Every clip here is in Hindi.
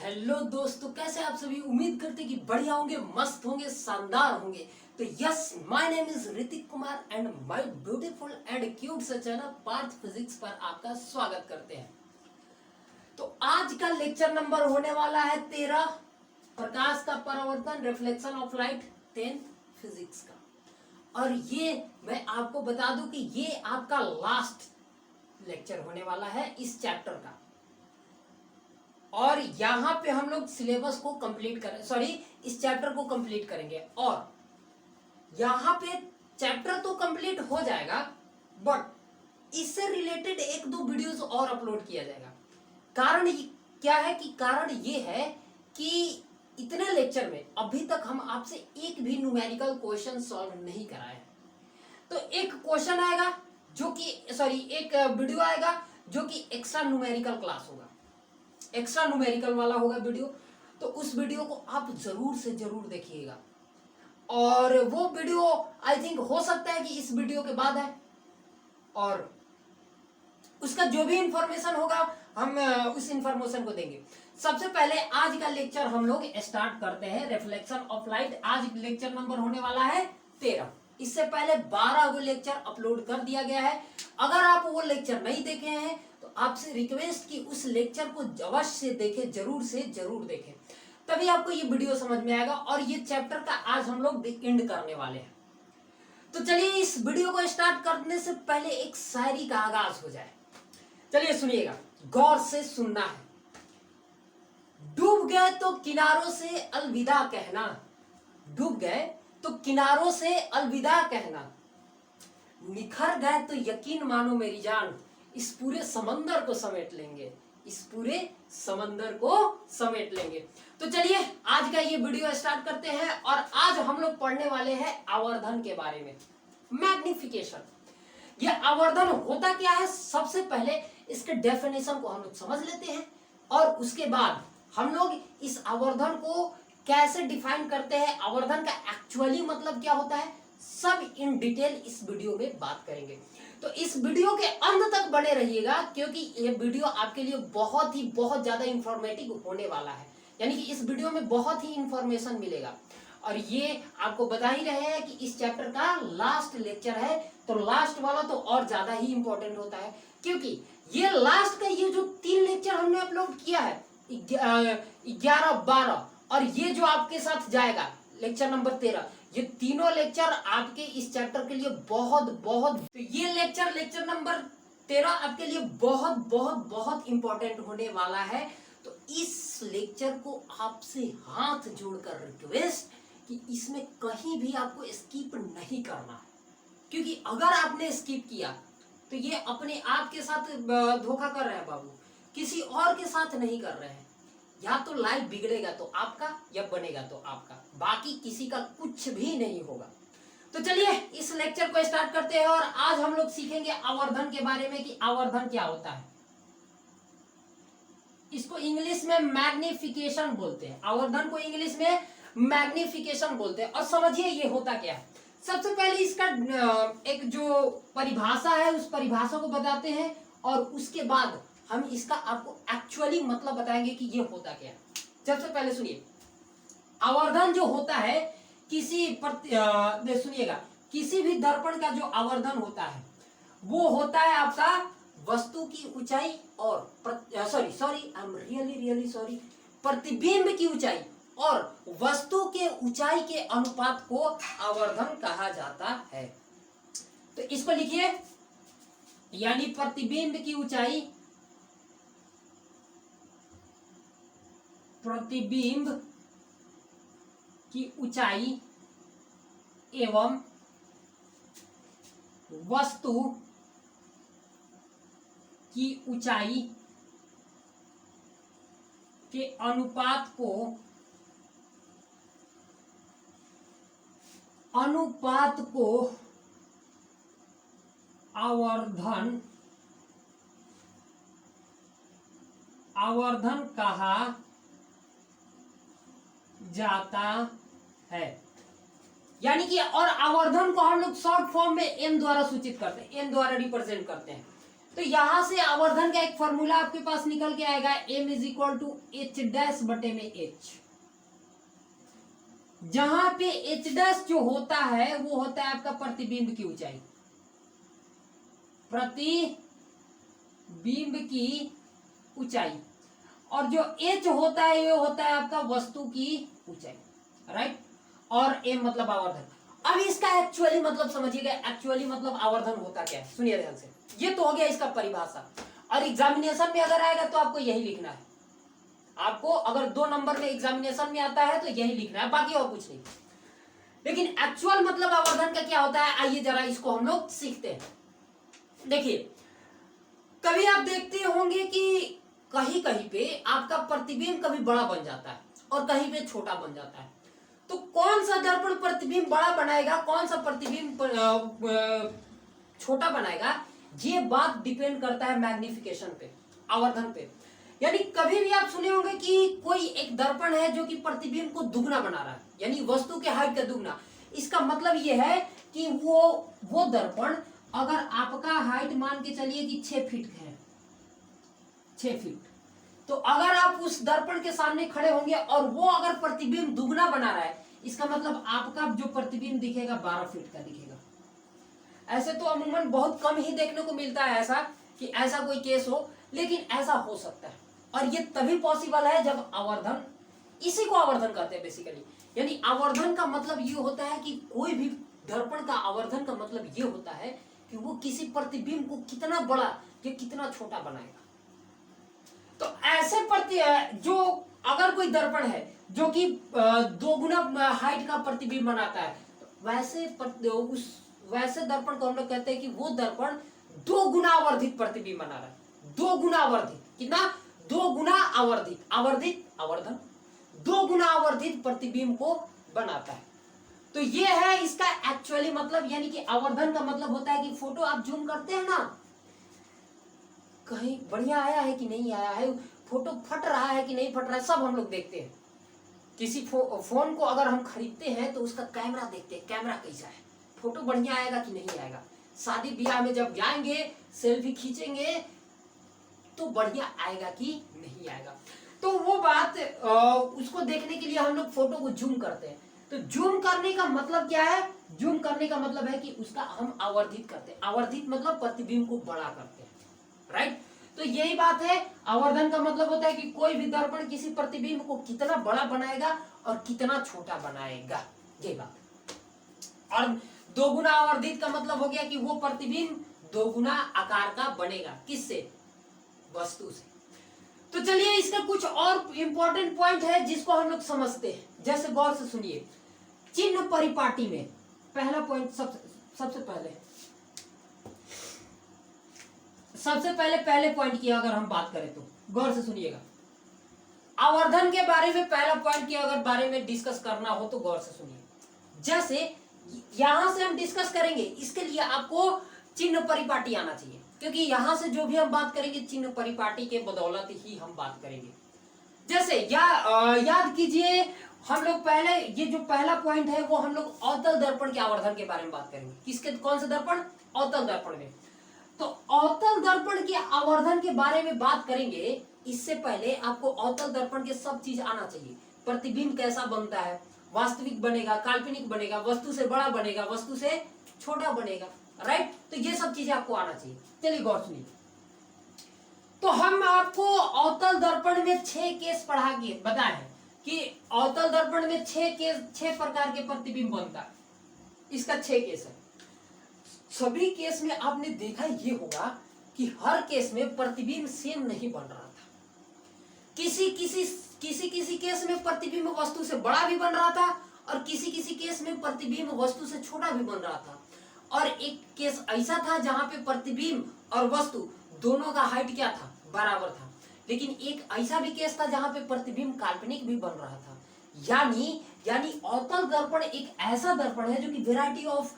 हेलो दोस्तों, कैसे आप सभी। उम्मीद करते कि बढ़िया होंगे, मस्त होंगे, शानदार होंगे। तो yes, my name is Hrithik Kumar and my beautiful and cute सा चैनल पार्थ फिजिक्स पर आपका स्वागत करते हैं। तो आज का लेक्चर नंबर होने वाला है 13, प्रकाश का परावर्तन, reflection of light, 10th physics का। और ये मैं आपको बता दूं कि ये आपका लास्ट लेक्चर होने वाला है इस चैप्टर का। और यहाँ पे हम लोग सिलेबस को कंप्लीट इस चैप्टर को कंप्लीट करेंगे। और यहाँ पे चैप्टर तो कंप्लीट हो जाएगा, बट इससे रिलेटेड एक दो वीडियोस और अपलोड किया जाएगा। कारण क्या है कि कारण ये है कि इतने लेक्चर में अभी तक हम आपसे एक भी न्यूमेरिकल क्वेश्चन सॉल्व नहीं कराए हैं। तो एक क्वेश्चन आएगा जो कि एक वीडियो आएगा जो कि एक्स्ट्रा न्यूमेरिकल क्लास होगा, एक्स्ट्रा न्यूमेरिकल वाला होगा वीडियो। तो उस वीडियो को आप जरूर से जरूर देखिएगा। और वो वीडियो आई थिंक हो सकता है कि इस वीडियो के बाद है, और उसका जो भी इंफॉर्मेशन होगा हम उस इंफॉर्मेशन को देंगे। सबसे पहले आज का लेक्चर हम लोग स्टार्ट करते हैं, रिफ्लेक्शन ऑफ लाइट। आज लेक्चर नंबर होने वाला है 13। इससे पहले 12 लेक्चर अपलोड कर दिया गया है। अगर आप वो लेक्चर नहीं देखे हैं तो आपसे रिक्वेस्ट कि उस लेक्चर को अवश्य से देखें, जरूर से जरूर देखें, तभी आपको ये वीडियो समझ में आएगा। और ये चैप्टर का आज हम लोग एंड करने वाले हैं। तो चलिए इस वीडियो को स्टार्ट करने से पहले एक शायरी का आगाज हो जाए। चलिए सुनिएगा, गौर से सुनना है। डूब गए तो किनारों से अलविदा कहना, डूब गए तो किनारों से अलविदा कहना, निखर गए तो यकीन मानो मेरी जान, इस पूरे समंदर को समेट लेंगे, इस पूरे समंदर को समेट लेंगे। तो चलिए आज का ये वीडियो स्टार्ट करते हैं। और आज हम लोग पढ़ने वाले हैं आवर्धन के बारे में, मैग्निफिकेशन। ये आवर्धन होता क्या है, सबसे पहले इसके डेफिनेशन को हम लोग समझ लेते हैं, और उसके बाद हम लोग इस आवर्धन को कैसे डिफाइन करते हैं, आवर्धन का एक्चुअली मतलब क्या होता है, सब इन डिटेल इस वीडियो में बात करेंगे। तो इस वीडियो के अंत तक बने रहिएगा, क्योंकि ये वीडियो आपके लिए बहुत ज्यादा इंफॉर्मेटिव होने वाला है। यानी कि इस वीडियो में बहुत ही इंफॉर्मेशन मिलेगा। और ये आपको बता ही रहे हैं कि इस चैप्टर का लास्ट लेक्चर है, तो लास्ट वाला तो और ज्यादा ही इंपॉर्टेंट होता है, क्योंकि ये लास्ट का ये जो 3 लेक्चर हमने अपलोड किया है, 11, 12, और ये जो आपके साथ जाएगा लेक्चर नंबर 13, ये तीनों लेक्चर आपके इस चैप्टर के लिए तो ये लेक्चर नंबर 13 आपके लिए बहुत इंपॉर्टेंट होने वाला है। तो इस लेक्चर को आपसे हाथ जोड़कर रिक्वेस्ट कि इसमें कहीं भी आपको स्किप नहीं करना है, क्योंकि अगर आपने स्किप किया तो ये अपने आप के साथ धोखा कर रहे हैं बाबू, किसी और के साथ नहीं कर रहे हैं। या तो लाइफ बिगड़ेगा तो आपका, या बनेगा तो आपका, बाकी किसी का कुछ भी नहीं होगा। तो चलिए इस लेक्चर को स्टार्ट करते हैं। और आज हम लोग सीखेंगे आवर्धन के बारे में कि आवर्धन क्या होता है। इसको इंग्लिश में मैग्निफिकेशन बोलते हैं, आवर्धन को इंग्लिश में मैग्निफिकेशन बोलते हैं। और समझिए ये होता क्या है। सबसे पहले इसका एक जो परिभाषा है उस परिभाषा को बताते हैं, और उसके बाद हम इसका आपको एक्चुअली मतलब बताएंगे कि ये होता क्या है। सबसे पहले सुनिए, आवर्धन जो होता है सुनिएगा, किसी भी दर्पण का जो आवर्धन होता है वो होता है आपका वस्तु की ऊंचाई और प्रतिबिंब की ऊंचाई और वस्तु के ऊंचाई के अनुपात को आवर्धन कहा जाता है। तो इसको लिखिए, यानी प्रतिबिंब की ऊंचाई, प्रतिबिंब की ऊंचाई एवं वस्तु की ऊंचाई के अनुपात को आवर्धन कहा जाता है। यानी कि और आवर्धन को हम लोग शॉर्ट फॉर्म में एम द्वारा सूचित करते हैं, एम द्वारा रिप्रेजेंट करते हैं। तो तो यहां से आवर्धन का एक फॉर्मूला आपके पास निकल के आएगा, m is equal to H dash बटे में एच, जहां पे एच डैश जो होता है वो होता है आपका प्रतिबिंब की ऊंचाई, प्रतिबिंब की ऊंचाई, और जो एच होता है ये होता है आपका वस्तु की ऊंचाई, राइट। और एम मतलब आवर्धन। अब इसका एक्चुअली मतलब समझिएगा, एक्चुअली मतलब आवर्धन होता क्या है, सुनिए ध्यान से। ये तो हो गया इसका परिभाषा, और एग्जामिनेशन में अगर आएगा तो आपको यही लिखना है। आपको अगर 2 नंबर में एग्जामिनेशन में आता है तो यही लिखना है, बाकी और कुछ नहीं। लेकिन एक्चुअल मतलब आवर्धन का क्या होता है, आइए जरा इसको हम लोग सीखते हैं। देखिए, कभी आप देखते होंगे कि कहीं कहीं पे आपका प्रतिबिंब कभी बड़ा बन जाता है और कहीं पे छोटा बन जाता है। तो कौन सा दर्पण प्रतिबिंब बड़ा बनाएगा, कौन सा प्रतिबिंब छोटा बनाएगा, ये बात डिपेंड करता है मैग्निफिकेशन पे, आवर्धन पे। यानी कभी भी आप सुने होंगे कि कोई एक दर्पण है जो कि प्रतिबिंब को दुगना बना रहा है, यानी वस्तु के हाइट का दुगना। इसका मतलब यह है कि वो दर्पण, अगर आपका हाइट मान के चलिए कि 6 फीट है, 6 फीट, तो अगर आप उस दर्पण के सामने खड़े होंगे और वो अगर प्रतिबिंब दुगना बना रहा है, इसका मतलब आपका जो प्रतिबिंब दिखेगा 12 फीट का दिखेगा। ऐसे तो अमूमन बहुत कम ही देखने को मिलता है ऐसा कि ऐसा कोई केस हो, लेकिन ऐसा हो सकता है। और ये तभी पॉसिबल है जब आवर्धन, इसी को आवर्धन कहते हैं बेसिकली। यानी आवर्धन का मतलब ये होता है कि कोई भी दर्पण का आवर्धन का मतलब ये होता है कि वो किसी प्रतिबिंब को कितना बड़ा या कितना छोटा बनाएगा। तो ऐसे जो अगर कोई दर्पण है जो कि 2 गुना हाइट का प्रतिबिंब बनाता है, वैसे दर्पण को हम लोग कहते हैं कि वो दर्पण 2 गुना आवर्धित प्रतिबिंब बना रहा है। 2 गुना आवर्धित, कितना? 2 गुना आवर्धित, आवर्धन 2 गुना आवर्धित प्रतिबिंब को बनाता है। तो ये है इसका एक्चुअली मतलब। यानी कि आवर्धन का मतलब होता है कि फोटो आप जूम करते हैं ना, कहीं बढ़िया आया है कि नहीं आया है, फोटो फट रहा है कि नहीं फट रहा है, सब हम लोग देखते हैं। किसी फोन को अगर हम खरीदते हैं तो उसका कैमरा देखते हैं, कैमरा कैसा है, फोटो बढ़िया आएगा कि नहीं आएगा। शादी ब्याह में जब जाएंगे, सेल्फी खींचेंगे तो बढ़िया आएगा कि नहीं आएगा। तो वो बात, उसको देखने के लिए हम लोग फोटो को जूम करते हैं। तो जूम करने का मतलब क्या है? जूम करने का मतलब है कि उसका हम आवर्धित करते हैं। आवर्धित मतलब प्रतिबिंब को बड़ा करते हैं, राइट। तो यही बात है, आवर्धन का मतलब होता है कि कोई भी दर्पण किसी प्रतिबिंब को कितना बड़ा बनाएगा और कितना छोटा बनाएगा, ये बात। और 2 गुना आवर्धित का मतलब हो गया कि वो प्रतिबिंब 2 गुना आकार का बनेगा। किससे? वस्तु से। तो चलिए, इसका कुछ और इंपॉर्टेंट पॉइंट है जिसको हम लोग समझते हैं। जैसे गौर से सुनिए, चिन्ह परिपाटी में पहला पॉइंट, सबसे पहले पॉइंट की अगर हम बात करें तो गौर से सुनिएगा। आवर्धन के बारे में पहला पॉइंट की अगर बारे में डिस्कस करना हो तो गौर से सुनिए। जैसे यहां से हम डिस्कस करेंगे, इसके लिए आपको चिन्ह परिपाटी आना चाहिए, क्योंकि यहां से जो भी हम बात करेंगे चिन्ह परिपाटी के बदौलत ही हम बात करेंगे। जैसे याद कीजिए, हम लोग पहले ये जो पहला पॉइंट है वो हम लोग अवतल दर्पण के आवर्धन के बारे में बात करेंगे। किसके? कौन से दर्पण? अवतल दर्पण में। तो अवतल दर्पण के आवर्धन के बारे में बात करेंगे, इससे पहले आपको अवतल दर्पण के सब चीज आना चाहिए। प्रतिबिंब कैसा बनता है, वास्तविक बनेगा, काल्पनिक बनेगा, वस्तु से बड़ा बनेगा, वस्तु से छोटा बनेगा, राइट। तो ये सब चीजें आपको आना चाहिए। चलिए गौर सुनिए। तो हम आपको अवतल दर्पण में 6 केस पढ़ा के बताए हैं कि अवतल दर्पण में 6 प्रकार के प्रतिबिंब बनता है। इसका 6 केस है। सभी केस में आपने देखा ये होगा कि हर केस में प्रतिबिंब सेम नहीं बन रहा था। किसी केस में प्रतिबिंब वस्तु से बड़ा भी बन रहा था और किसी केस में प्रतिबिंब वस्तु से छोटा भी बन रहा था। और एक केस ऐसा था जहां पे प्रतिबिंब और वस्तु दोनों का हाइट क्या था? बराबर था। लेकिन एक ऐसा भी केस था जहां पे प्रतिबिंब काल्पनिक भी बन रहा था। यानी अवतल दर्पण एक ऐसा दर्पण है जो कि वेराइटी ऑफ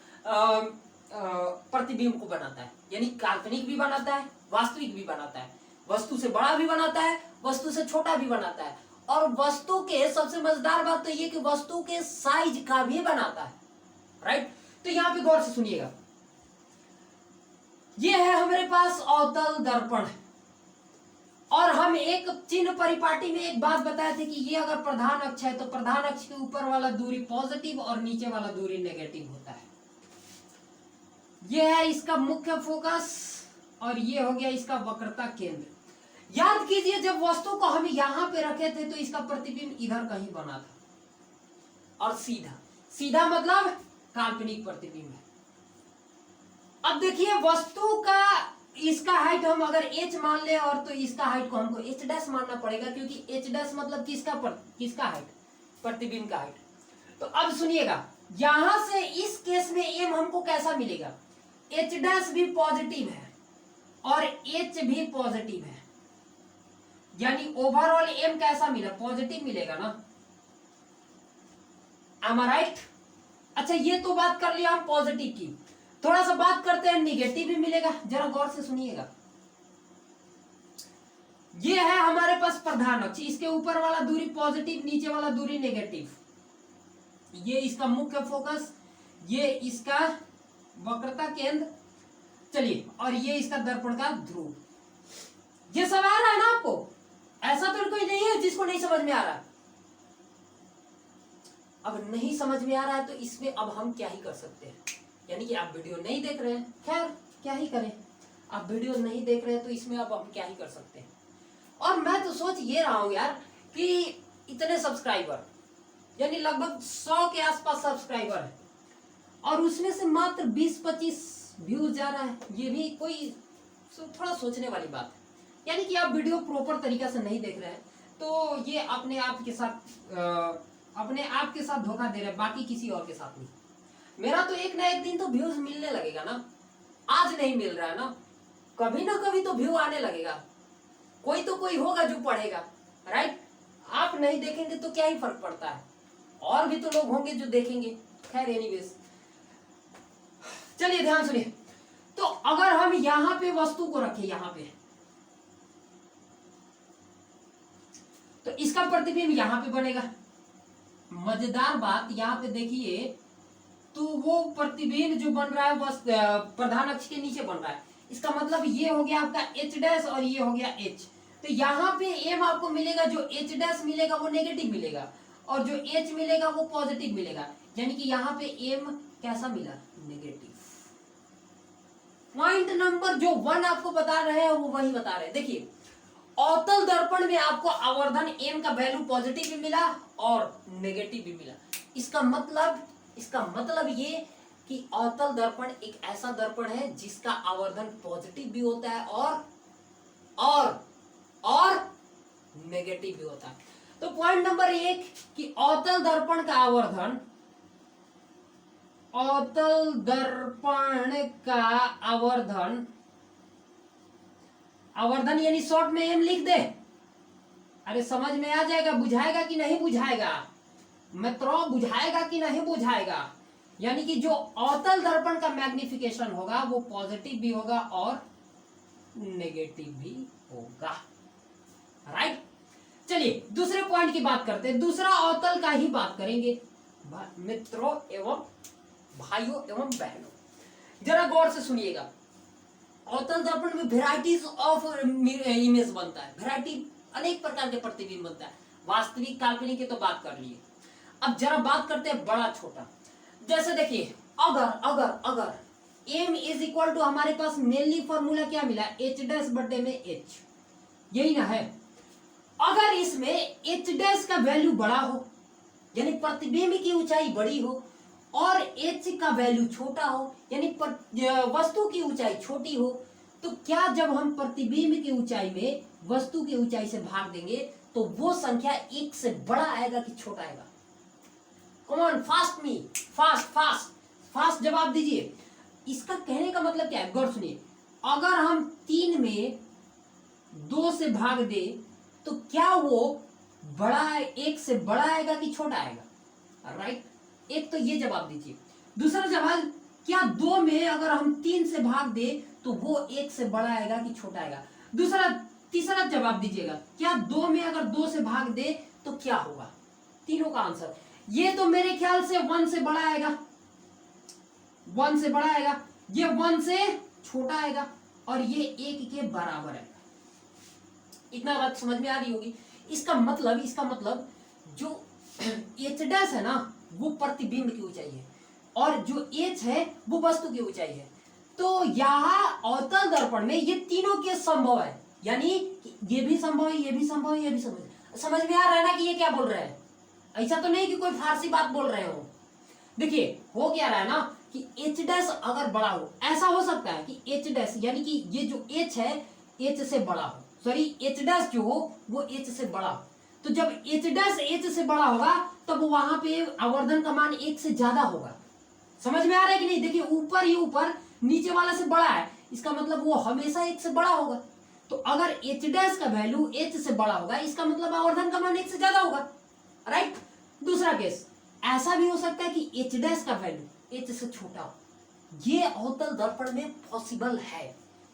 प्रतिबिंब को बनाता है। यानी काल्पनिक भी बनाता है, वास्तविक भी बनाता है, वस्तु से बड़ा भी बनाता है, वस्तु से छोटा भी बनाता है, और वस्तु के सबसे मजेदार बात तो ये कि वस्तु के साइज का भी बनाता है, राइट। तो यहां पे गौर से सुनिएगा, ये है हमारे पास अवतल दर्पण। और हम एक चिन्ह परिपाटी में एक बात बताए थे कि ये अगर प्रधान अक्ष है तो प्रधान अक्ष के ऊपर वाला दूरी पॉजिटिव और नीचे वाला दूरी नेगेटिव होता है। ये है इसका मुख्य फोकस और ये हो गया इसका वक्रता केंद्र। याद कीजिए जब वस्तु को हम यहां पे रखे थे तो इसका प्रतिबिंब इधर कहीं बना था और सीधा सीधा मतलब काल्पनिक प्रतिबिंब है। अब देखिए वस्तु का इसका हाइट हम अगर h मान ले और तो इसका हाइट को हमको h डैश मानना पड़ेगा क्योंकि h डैश मतलब किसका हाइट, प्रतिबिंब का हाइट। तो अब सुनिएगा यहां से इस केस में m हमको कैसा मिलेगा, h डैश भी पॉजिटिव है और h भी पॉजिटिव है, यानी ओवरऑल m कैसा मिला, पॉजिटिव मिलेगा ना। एम आई राइट। अच्छा ये तो बात कर लिया हम पॉजिटिव की, थोड़ा सा बात करते हैं निगेटिव भी मिलेगा, जरा गौर से सुनिएगा। ये है हमारे पास प्रधान अक्ष, इसके ऊपर वाला दूरी पॉजिटिव, नीचे वाला दूरी नेगेटिव। ये इसका मुख्य फोकस, ये इसका वक्रता केंद्र, चलिए, और ये इसका दर्पण का ध्रुव। ये सब आ रहा है ना आपको, ऐसा तो कोई नहीं है जिसको नहीं समझ में आ रहा। अब नहीं समझ में आ रहा है तो इसमें अब हम क्या ही कर सकते हैं, यानी कि आप वीडियो नहीं देख रहे हैं, खैर क्या ही करें, आप वीडियो नहीं देख रहे हैं तो इसमें अब हम क्या ही कर सकते हैं। और मैं तो सोच ये रहा हूं यार कि इतने सब्सक्राइबर, यानी लगभग 100 के आसपास सब्सक्राइबर है और उसमें से मात्र 20-25 व्यूज जा रहा है, ये भी कोई थोड़ा सोचने वाली बात है। यानी कि आप वीडियो प्रॉपर तरीका से नहीं देख रहे हैं तो ये अपने आप के साथ धोखा दे रहे हैं, बाकी किसी और के साथ नहीं। मेरा तो एक ना एक दिन तो व्यूज मिलने लगेगा ना, आज नहीं मिल रहा है ना, कभी ना कभी तो व्यू आने लगेगा, कोई तो कोई होगा जो पढ़ेगा, राइट। आप नहीं देखेंगे तो क्या ही फर्क पड़ता है, और भी तो लोग होंगे जो देखेंगे। खैर एनीवेज, चलिए ध्यान सुनिए। तो अगर हम यहां पे वस्तु को रखें यहां पे, तो इसका प्रतिबिंब यहां पे बनेगा। मजेदार बात यहां पे देखिए, तो वो प्रतिबिंब जो बन रहा है वह प्रधान अक्ष के नीचे बन रहा है, इसका मतलब ये हो गया आपका h डैश और ये हो गया h। तो यहाँ पे m आपको मिलेगा, जो h डैश मिलेगा वो नेगेटिव मिलेगा और जो h मिलेगा वो पॉजिटिव मिलेगा, यानी कि यहाँ पे m कैसा मिला, नेगेटिव। पॉइंट नंबर जो 1 आपको बता रहे हैं वो वही बता रहे हैं। देखिए अवतल दर्पण में आपको आवर्धन m का वैल्यू पॉजिटिव भी मिला और नेगेटिव भी मिला। इसका मतलब ये कि अवतल दर्पण एक ऐसा दर्पण है जिसका आवर्धन पॉजिटिव भी होता है और नेगेटिव भी होता है। तो पॉइंट नंबर 1 कि अवतल दर्पण का आवर्धन यानी शॉर्ट में एम लिख दे। अरे समझ में आ जाएगा, बुझाएगा कि नहीं बुझाएगा मित्रों, बुझाएगा कि नहीं बुझाएगा। यानी कि जो अवतल दर्पण का मैग्निफिकेशन होगा वो पॉजिटिव भी होगा और नेगेटिव भी होगा, राइट। चलिए दूसरे पॉइंट की बात करते हैं, दूसरा अवतल का ही बात करेंगे मित्रों एवं भाइयों एवं बहनों, जरा गौर से सुनिएगा। अवतल दर्पण में वेराइटीज ऑफ इमेज बनता है, वैरायटी अनेक प्रकार के प्रतिबिंब बनता है, वास्तविक काल्पनिक की तो बात कर लिए। अब जरा बात करते हैं बड़ा छोटा। जैसे देखिए अगर m इज इक्वल टू, हमारे पास मेनली फॉर्मूला क्या मिला, h डैश बटे में h, यही ना है। अगर इसमें h डैश का वैल्यू बड़ा हो, यानी प्रतिबिंब की ऊंचाई बड़ी हो, और h का वैल्यू छोटा हो, यानी वस्तु की ऊंचाई छोटी हो, तो क्या जब हम प्रतिबिंब की ऊंचाई में वस्तु की ऊंचाई से भाग देंगे तो वो संख्या 1 से बड़ा आएगा कि छोटा आएगा? कम ऑन, फास्ट जवाब दीजिए। इसका कहने का मतलब क्या है, गौर सुनिए। अगर हम 3 में 2 से भाग दे तो क्या वो बड़ा 1 से बड़ा आएगा कि छोटा आएगा, राइट। एक तो ये जवाब दीजिए। दूसरा जवाब, क्या 2 में अगर हम 3 से भाग दे तो वो 1 से बड़ा आएगा कि छोटा आएगा? तीसरा जवाब दीजिएगा, क्या 2 में अगर 2 से भाग दे तो क्या होगा? तीनों का आंसर, ये तो मेरे ख्याल से 1 से बड़ा आएगा, 1 से बड़ा आएगा, ये 1 से छोटा आएगा और ये 1 के बराबर आएगा। इतना बात समझ में आ रही होगी। इसका मतलब जो h डैश है ना वो प्रतिबिंब की ऊंचाई है और जो h है वो वस्तु की ऊंचाई है। तो यहाँ अवतल दर्पण में ये तीनों केस संभव है, यानी ये भी संभव है, ये भी संभव है, ये भी संभव है। समझ में आ रहा है ना कि ये क्या बोल रहे हैं? ऐसा तो नहीं कि कोई फारसी बात बोल रहे हो। देखिए हो क्या रहा है ना कि h डैश अगर बड़ा हो, ऐसा हो सकता है कि h डैश यानी कि ये जो h है h से बड़ा हो, सॉरी h डैश जो हो वो h से बड़ा हो। तो जब h डैश h से बड़ा होगा तब वहां पे आवर्धन का मान 1 से ज्यादा होगा। समझ में आ रहा है कि नहीं? देखिए ऊपर ही ऊपर नीचे वाला से बड़ा है, इसका मतलब वो हमेशा 1 से बड़ा होगा। तो अगर h डैश का वैल्यू h से बड़ा होगा इसका मतलब आवर्धन का मान 1 से ज्यादा होगा, राइट। दूसरा केस ऐसा भी हो सकता है कि h डैश का वैल्यू h से छोटा हो। ये अवतल दर्पण में पॉसिबल है,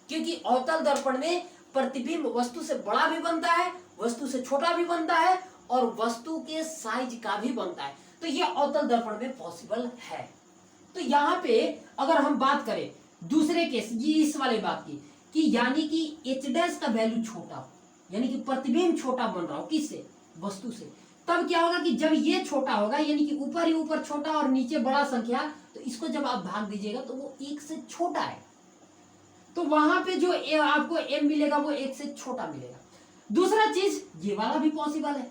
क्योंकि अवतल दर्पण में प्रतिबिंब वस्तु से बड़ा भी बनता है, वस्तु से छोटा भी बनता है और वस्तु के साइज का भी बनता है। तो ये अवतल दर्पण में पॉसिबल है। तो यहाँ पे अगर हम बात करें दूसरे केस, ये इस वाले बात की कि यानी कि h डैश का वैल्यू छोटा हो, यानी कि प्रतिबिंब छोटा बन रहा हो, किससे? वस्तु से। तब क्या होगा कि जब ये छोटा होगा यानी कि ऊपर ही ऊपर छोटा और नीचे बड़ा संख्या, तो इसको जब आप भाग दीजिएगा तो वो 1 से छोटा है। तो वहां पे जो आपको m मिलेगा वो 1 से छोटा मिलेगा। दूसरा चीज ये वाला भी पॉसिबल है,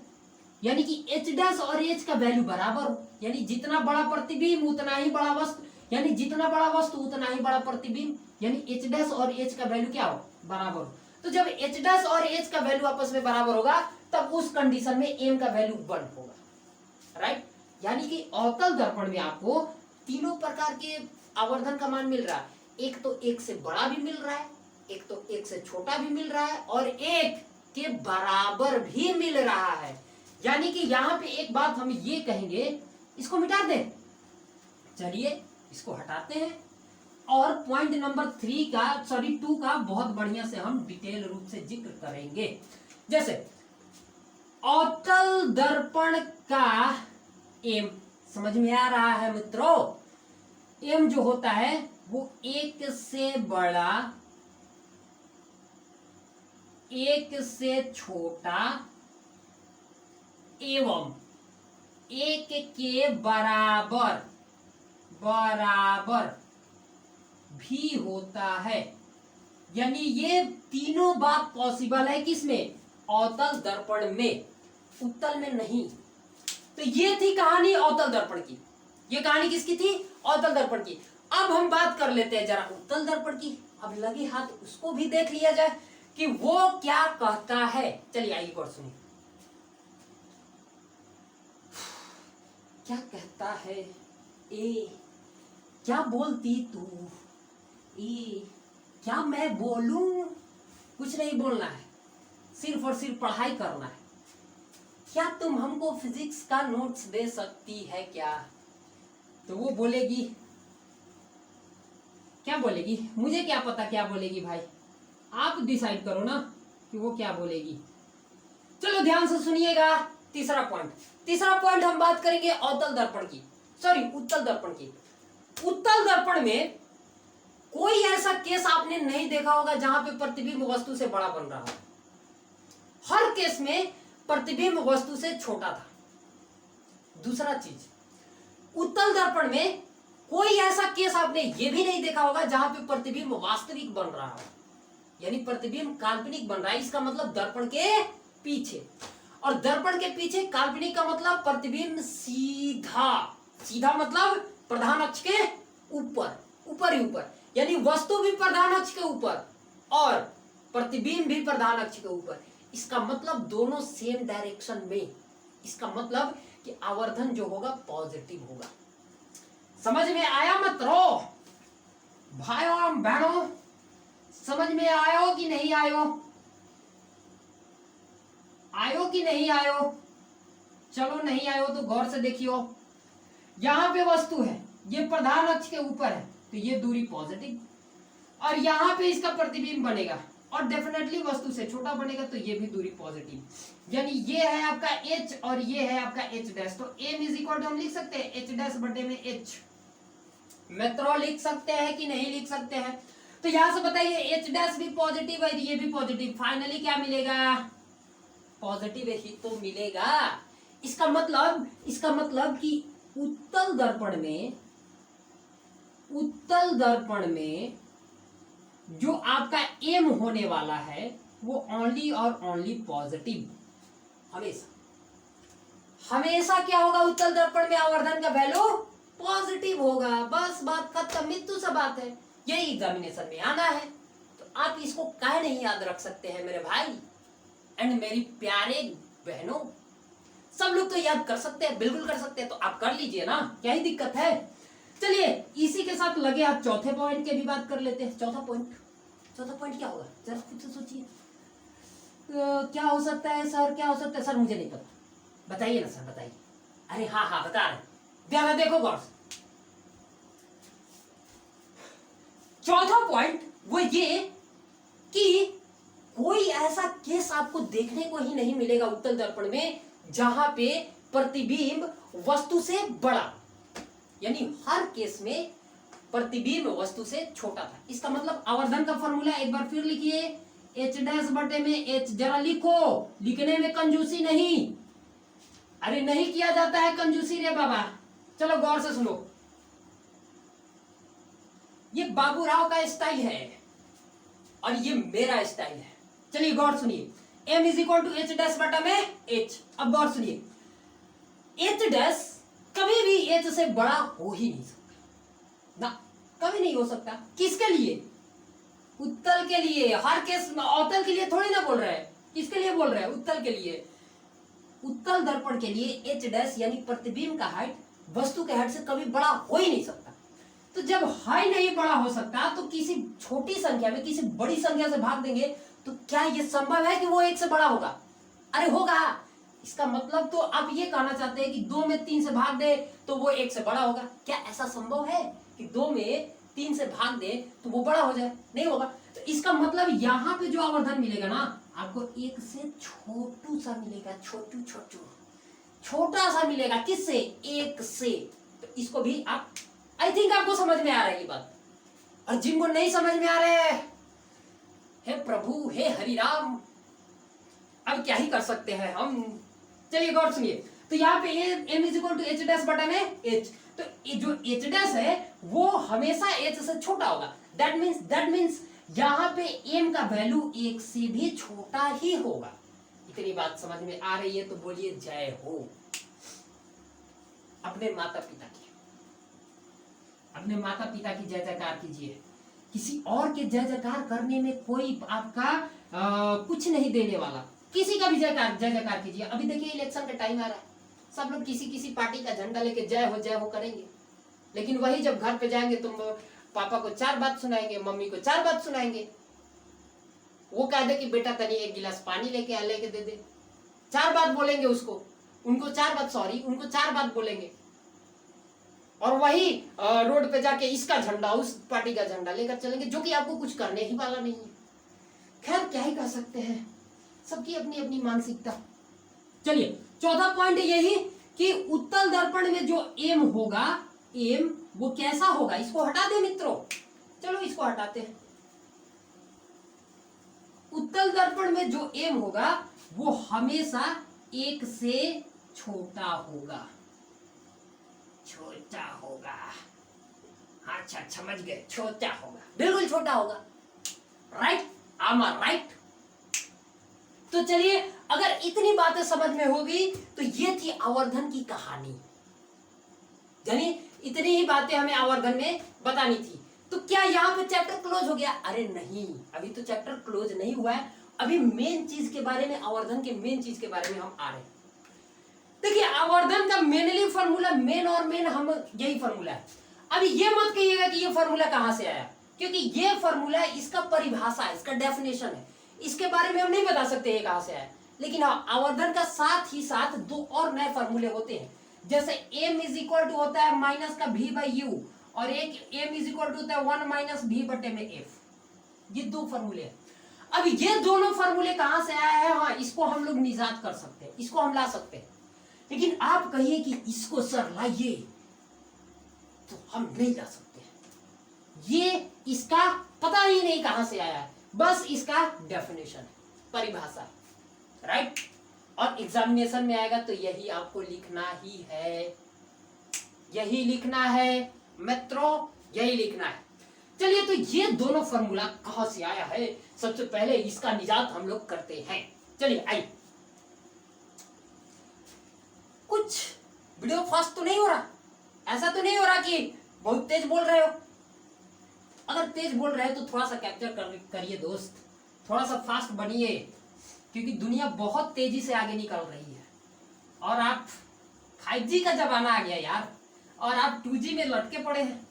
यानी कि h डैश और h का वैल्यू बराबर हो, यानी जितना बड़ा प्रतिबिंब उतना ही बड़ा वस्तु, यानी जितना बड़ा वस्तु उतना ही बड़ा प्रतिबिंब, यानी h डैश और h का वैल्यू क्या हो? बराबर हो। तो जब h डैश और h का वैल्यू आपस में बराबर होगा तब उस कंडीशन में m का वैल्यू 1 होगा, राइट। यानी कि अवतल दर्पण में आपको तीनों प्रकार के आवर्धन का मान मिल रहा है। एक तो 1 से बड़ा भी मिल रहा है, एक तो 1 से छोटा भी मिल रहा है और 1 के बराबर भी मिल रहा है। यानी कि यहाँ पे एक बात हम ये कहेंगे, इसको मिटा दें, चलिए इसको हटाते हैं और पॉइंट नंबर 2 का बहुत बढ़िया से हम डिटेल रूप से जिक्र करेंगे। जैसे अवतल दर्पण का एम समझ में आ रहा है मित्रों? एम जो होता है वो 1 से बड़ा, 1 से छोटा एवं 1 के बराबर भी होता है। यानी ये तीनों बात पॉसिबल है किसमें? अवतल दर्पण में, उत्तल में नहीं। तो ये थी कहानी अवतल दर्पण की। ये कहानी किसकी थी? अवतल दर्पण की। अब हम बात कर लेते हैं जरा उत्तल दर्पण की। अब लगे हाथ उसको भी देख लिया जाए कि वो क्या कहता है। चलिए आइए और सुनिए क्या कहता है। ए क्या बोलती तू? ए क्या मैं बोलूं? कुछ नहीं बोलना है, सिर्फ और सिर्फ पढ़ाई करना है। क्या तुम हमको फिजिक्स का नोट्स दे सकती है क्या? तो वो बोलेगी, क्या बोलेगी? मुझे क्या पता क्या बोलेगी भाई, आप डिसाइड करो ना कि वो क्या बोलेगी। चलो ध्यान से सुनिएगा। तीसरा पॉइंट हम बात करेंगे अवतल दर्पण की, सॉरी उत्तल दर्पण की। उत्तल दर्पण में कोई ऐसा केस आपने नहीं देखा होगा जहां पे प्रतिबिंब वस्तु से बड़ा बन रहा है। हर केस में प्रतिबिंब वस्तु से छोटा था। दूसरा चीज, उत्तल दर्पण में कोई ऐसा केस आपने ये भी नहीं देखा होगा जहां पे प्रतिबिंब वास्तविक बन रहा हो, यानी प्रतिबिंब काल्पनिक बन रहा है। इसका मतलब दर्पण के पीछे, और दर्पण के पीछे काल्पनिक का मतलब प्रतिबिंब सीधा मतलब प्रधान अक्ष के ऊपर ही ऊपर, यानी वस्तु भी प्रधान अक्ष के ऊपर और प्रतिबिंब भी प्रधान अक्ष के ऊपर। इसका मतलब दोनों सेम डायरेक्शन में। इसका मतलब कि आवर्धन जो होगा पॉजिटिव होगा। समझ में आया मित्रों? भाइयों बहनों, समझ में आयो कि नहीं आयो? आयो कि नहीं आयो? चलो नहीं आयो तो गौर से देखियो। यहां पे वस्तु है, ये प्रधान अक्ष के ऊपर है तो ये दूरी पॉजिटिव, और यहाँ पे इसका प्रतिबिंब बनेगा और डेफिनेटली वस्तु से छोटा बनेगा तो ये भी दूरी पॉजिटिव। यानी ये है आपका h और ये है आपका h डैश। तो m इज इक्वल टू हम लिख सकते हैं h डैश बटे में h। मित्रों लिख सकते हैं कि नहीं लिख सकते हैं? तो यहां से बताइए एच डैश भी पॉजिटिव है, ये भी पॉजिटिव, फाइनली क्या मिलेगा? पॉजिटिव ही तो मिलेगा। इसका मतलब कि उत्तल दर्पण में जो आपका एम होने वाला है वो ओनली और ओनली पॉजिटिव। हमेशा क्या होगा? उत्तल दर्पण में आवर्धन का वैल्यू पॉजिटिव होगा। बस बात खत्म, मित्तु सा बात है। यही एग्जामिनेशन में आना है, तो आप इसको काहे नहीं याद रख सकते हैं मेरे भाई एंड मेरी प्यारे बहनों? सब लोग तो याद कर सकते हैं, बिल्कुल कर सकते हैं, तो आप कर लीजिए ना, क्या ही दिक्कत है। चलिए इसी के साथ लगे आप चौथे पॉइंट के भी बात कर लेते हैं। चौथा पॉइंट क्या होगा जरा खुद से सोचिए। क्या हो सकता है सर, क्या हो सकता है सर? मुझे नहीं पता, बताइए ना सर, बताइए। अरे हाँ बता रहे, ध्यान देखो गौर से। चौथा पॉइंट वो ये कि कोई ऐसा केस आपको देखने को ही नहीं मिलेगा उत्तल दर्पण में जहां पे प्रतिबिंब वस्तु से बड़ा, यानी हर केस में प्रतिबिंब वस्तु से छोटा था। इसका मतलब आवर्धन का फॉर्मूला एक बार फिर लिखिए, एच डैश बटे में एच। जरा लिखो, लिखने में कंजूसी नहीं। अरे नहीं किया जाता है कंजूसी रे बाबा। चलो गौर से सुनो, ये बाबूराव का स्टाइल है और ये मेरा स्टाइल है। चलिए गौर सुनिए, m is equal to H dash बटा में h। अब गौर सुनिए, एच डैश कभी भी h से बड़ा हो ही नहीं सकता ना, कभी नहीं हो सकता। किसके लिए? उत्तल के लिए। हर केस अवतल के लिए थोड़ी ना बोल रहा है, किसके लिए बोल रहा है? उत्तल के लिए। उत्तल दर्पण के लिए एच डैश यानी प्रतिबिंब का हाइट वस्तु के हाइट से कभी बड़ा हो ही नहीं सकता। तो जब हाई नहीं बड़ा हो सकता तो किसी छोटी संख्या में किसी बड़ी संख्या से भाग देंगे तो क्या यह संभव है कि वो एक से बड़ा होगा? अरे होगा। इसका मतलब तो आप ये कहना चाहते हैं कि 2 में 3 से भाग दे तो वो 1 से बड़ा होगा। क्या ऐसा संभव है कि 2 में 3 से भाग दे तो वो बड़ा हो जाए? नहीं होगा। तो इसका मतलब यहाँ पे जो आवर्धन मिलेगा ना आपको 1 से छोटू सा मिलेगा, छोटा सा मिलेगा। किससे? 1 से। तो इसको भी आप, आई थिंक आपको समझ में आ रही है बात। और जिनको नहीं समझ में आ रहे, हे प्रभु, हे हरिराम, अब क्या ही कर सकते हैं हम। चलिए गौर सुनिए, तो यहाँ पे m is equal to H dash बटा में h। तो जो h डैश है वो हमेशा h से छोटा होगा। दैट मीन्स यहाँ पे m का वैल्यू 1 से भी छोटा ही होगा। इतनी बात समझ में आ रही है तो बोलिए जय हो। अपने माता पिता की जय जयकार कीजिए। किसी और के जय जयकार करने में कोई आपका कुछ नहीं देने वाला। किसी का भी जय जयकार कीजिए। अभी देखिए इलेक्शन का टाइम आ रहा है, सब लोग किसी पार्टी का झंडा लेके जय हो करेंगे, लेकिन वही जब घर पे जाएंगे तो पापा को 4 बात सुनाएंगे, मम्मी को 4 बात सुनाएंगे। वो कह दे कि बेटा तनी 1 गिलास पानी लेके दे दे, 4 बात बोलेंगे उसको, उनको 4 बात बोलेंगे। और वही रोड पे जाके इसका झंडा उस पार्टी का झंडा लेकर चलेंगे, जो कि आपको कुछ करने ही वाला नहीं है। खैर क्या ही कर सकते हैं, सबकी अपनी अपनी मानसिकता। चलिए चौथा पॉइंट यही कि उत्तल दर्पण में जो एम होगा, एम वो कैसा होगा? इसको हटा दे मित्रों, चलो इसको हटाते हैं। उत्तल दर्पण में जो एम होगा वो हमेशा 1 से छोटा होगा। अच्छा समझ गए, छोटा होगा, बिल्कुल छोटा होगा। राइट, आम राइट। तो चलिए अगर इतनी बातें समझ में होगी तो ये थी आवर्धन की कहानी, यानी इतनी ही बातें हमें आवर्धन में बतानी थी। तो क्या यहाँ पे चैप्टर क्लोज हो गया? अरे नहीं, अभी तो चैप्टर क्लोज नहीं हुआ है। अभी मेन चीज के बारे में, आवर्धन के मेन चीज के बारे में हम आ रहे हैं। देखिए आवर्धन का मेनली फॉर्मूला, मेन हम यही फॉर्मूला है। अभी ये मत कहिएगा कि ये फॉर्मूला कहां से आया, क्योंकि ये फॉर्मूला इसका परिभाषा है, इसका डेफिनेशन है, इसके बारे में हम नहीं बता सकते ये कहां से आया। लेकिन हाँ, आवर्धन का साथ ही साथ 2 और नए फॉर्मूले होते हैं। जैसे m इज इक्वल टू होता है माइनस का v बाई यू, और एक m इज इक्वल टू होता है 1 माइनस v बटे में f। ये 2 फॉर्मूले हैं। अब ये दोनों फॉर्मूले कहां से आया है? हाँ, इसको हम लोग निजात कर सकते हैं, इसको हम ला सकते हैं। लेकिन आप कहिए कि इसको सर लाइए, तो हम नहीं ला सकते। ये इसका पता ही नहीं कहां से आया है, बस इसका डेफिनेशन, परिभाषा, राइट। और एग्जामिनेशन में आएगा तो यही आपको लिखना ही है, यही लिखना है मित्रों, यही लिखना है। चलिए, तो ये दोनों फॉर्मूला कहां से आया है, सबसे पहले इसका निजात हम लोग करते हैं। चलिए आइए। कुछ वीडियो फास्ट तो नहीं हो रहा, ऐसा तो नहीं हो रहा कि बहुत तेज बोल रहे हो। अगर तेज बोल रहे हो तो थोड़ा सा कैप्चर करिए दोस्त, थोड़ा सा फास्ट बनिए, क्योंकि दुनिया बहुत तेजी से आगे निकल रही है और आप 5G का जमाना आ गया यार, और आप 2G में लटके पड़े हैं।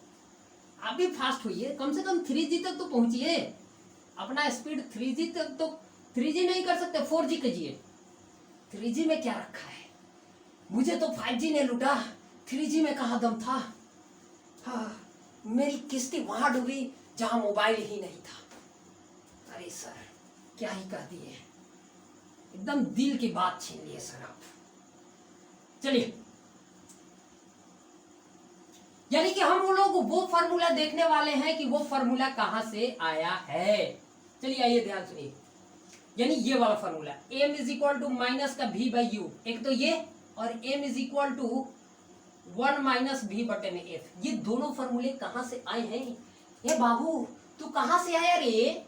आप भी फास्ट होइए, कम से कम 3G तक तो पहुंचिए। अपना स्पीड 3G तक तो, 3G नहीं कर सकते 4G कीजिए। 3G में क्या रखा है, मुझे तो 5G ने लूटा, 3G में कहाँ दम था। हाँ, मेरी किस्ती वहां डूबी जहां मोबाइल ही नहीं था। अरे सर क्या ही कर दिए, एकदम दिल की बात छीन लिए सर आप। चलिए, यानी कि हम लोग वो फॉर्मूला देखने वाले हैं कि वो फॉर्मूला कहां से आया है। चलिए आइए ध्यान सुनिए, यानी ये वाला formula m is equal to minus का v बाई यू, एक तो ये, और m is equal to 1 minus v बटे में f, ये दोनों फॉर्मूले कहां से आए हैं। ये बाबू तू कहां से आया रे,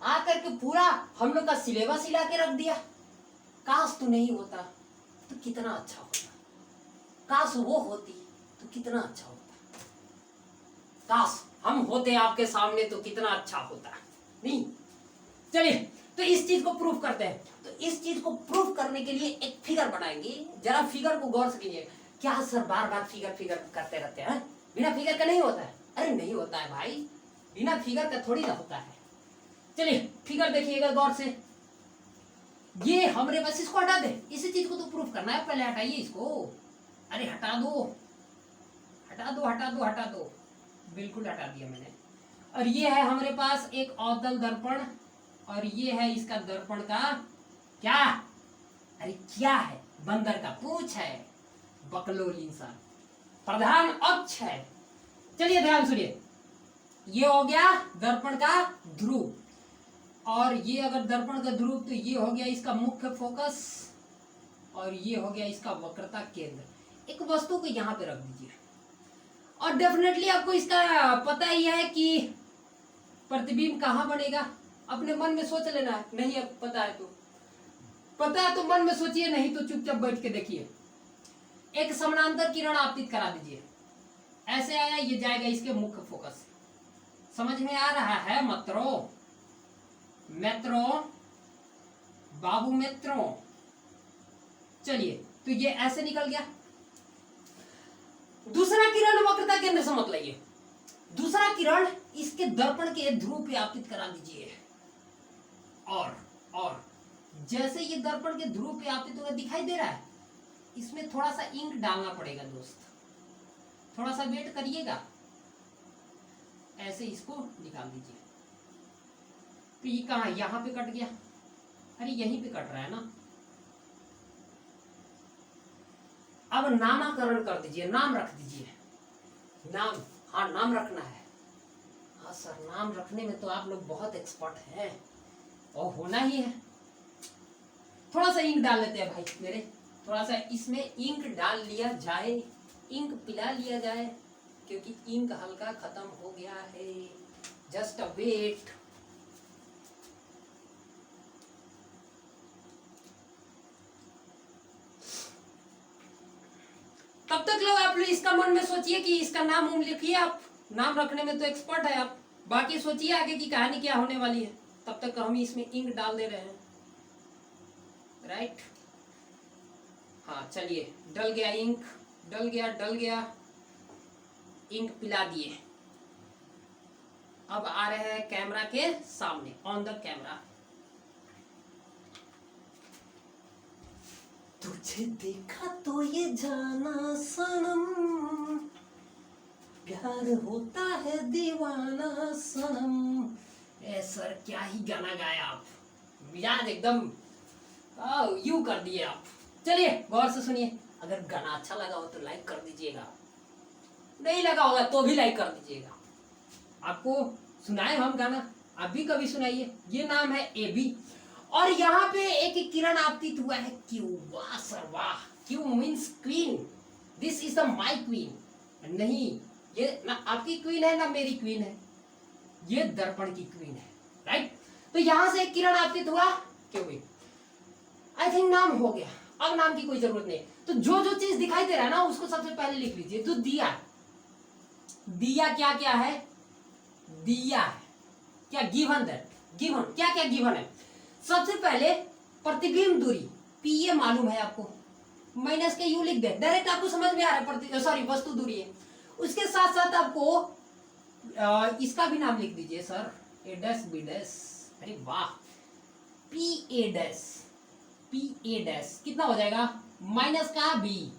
आकर के पूरा हम लोग का सिलेबस हिला के रख दिया। काश तू नहीं होता तो कितना अच्छा होता, काश वो होती तो कितना अच्छा होता, काश हम होते आपके सामने तो कितना अच्छा होता। नहीं, चलिए तो इस चीज को प्रूफ करते हैं। तो इस चीज को प्रूफ करने के लिए एक फिगर बनाएंगे, जरा फिगर को गौर से कीजिए। क्या सर बार बार फिगर फिगर करते रहते हैं, बिना फिगर का नहीं होता है। अरे नहीं होता है भाई, बिना फिगर का थोड़ी ना होता है। चलिए फिगर देखिएगा गौर से, ये हमारे पास, इसको हटा दे, इसी चीज को तो प्रूफ करना है, पहले हटाइए इसको। अरे हटा दो हटा दो हटा दो हटा दो, बिल्कुल हटा दिया मैंने। और ये है हमारे पास एक अवतल दर्पण, और ये है इसका दर्पण का क्या, अरे क्या है, बंदर का पूंछ है, बकलोल इंसान, प्रधान अक्ष है। चलिए ध्यान सुनिए, ये हो गया दर्पण का ध्रुव, और ये अगर दर्पण का ध्रुव तो ये हो गया इसका मुख्य फोकस, और ये हो गया इसका वक्रता केंद्र। एक वस्तु को यहाँ पे रख दीजिए, और डेफिनेटली आपको इसका पता ही है कि प्रतिबिंब कहाँ बनेगा। अपने मन में सोच लेना है, नहीं अब पता है तो मन में सोचिए, नहीं तो चुपचाप बैठ के देखिए। एक समानांतर किरण आपतित करा दीजिए, ऐसे आया, ये जाएगा इसके मुख्य फोकस। समझ में आ रहा है मित्रों, बाबू मित्रों। चलिए तो ये ऐसे निकल गया। दूसरा किरण वक्रता केंद्र से मत लाइए, दूसरा किरण इसके दर्पण के ध्रुव पे आपतित करा दीजिए, और जैसे ये दर्पण के ध्रुव पे आपतित होगा, दिखाई दे रहा है, इसमें थोड़ा सा इंक डालना पड़ेगा दोस्त, थोड़ा सा वेट करिएगा, ऐसे इसको निकाल दीजिए। तो ये कहाँ, यहाँ पे कट गया, अरे यहीं पे कट रहा है ना। अब नामाकरण कर दीजिए, नाम रख दीजिए, नाम, हाँ नाम रखना है। हाँ सर नाम रखने में तो आप लोग बहुत एक्सपर्ट हैं, और होना ही है। थोड़ा सा इंक डाल लेते हैं भाई मेरे, थोड़ा सा इसमें इंक डाल लिया जाए, इंक पिला लिया जाए, क्योंकि इंक हल्का खत्म हो गया है। Just a wait. तब तक लोग आप लोग इसका मन में सोचिए कि इसका नाम उम लिखिए, आप नाम रखने में तो एक्सपर्ट है आप, बाकी सोचिए आगे की कहानी क्या होने वाली है। तब तक हम इसमें इंक डाल दे रहे हैं, राइट। हाँ चलिए, डल गया इंक, डल गया, इंक पिला दिए। अब आ रहे हैं कैमरा के सामने, ऑन द कैमरा। तुझे देखा तो ये जाना सनम, प्यार होता है दीवाना सनम। ए सर क्या ही गाना गाया आप, मिजाज एकदम यू कर दिए आप। चलिए गौर से सुनिए, अगर गाना अच्छा लगा हो तो लाइक कर दीजिएगा, नहीं लगा होगा तो भी लाइक कर दीजिएगा। आपको सुनाए हम गाना, आप भी कभी सुनाइए। ये नाम है ए बी, और यहाँ पे एक किरण आपतित हुआ है क्यू। वाह सर वाह, Q means queen, this is the my queen. नहीं, ये ना आपकी क्वीन है ना मेरी क्वीन है, ये दर्पण की क्वीन है, राइट। तो यहां से एक किरण आपतित हुआ क्यों, आई थिंक नाम हो गया, अब नाम की कोई जरूरत नहीं। तो जो जो चीज दिखाई दे रहा है ना उसको सबसे पहले लिख लीजिए। तो दिया, दिया क्या क्या है, दिया है क्या, गिवन दैट, गिवन क्या क्या गिवन है। सबसे पहले प्रतिबिंब दूरी पी ए मालूम है आपको, माइनस के यू लिख दे, डायरेक्ट आपको समझ में आ रहा है, सॉरी वस्तु दूरी है। उसके साथ साथ आपको इसका भी नाम लिख दीजिए सर, ए डैश बी डैश, अरे वाह, P A dash, P A dash कितना हो जाएगा, माइनस का बी,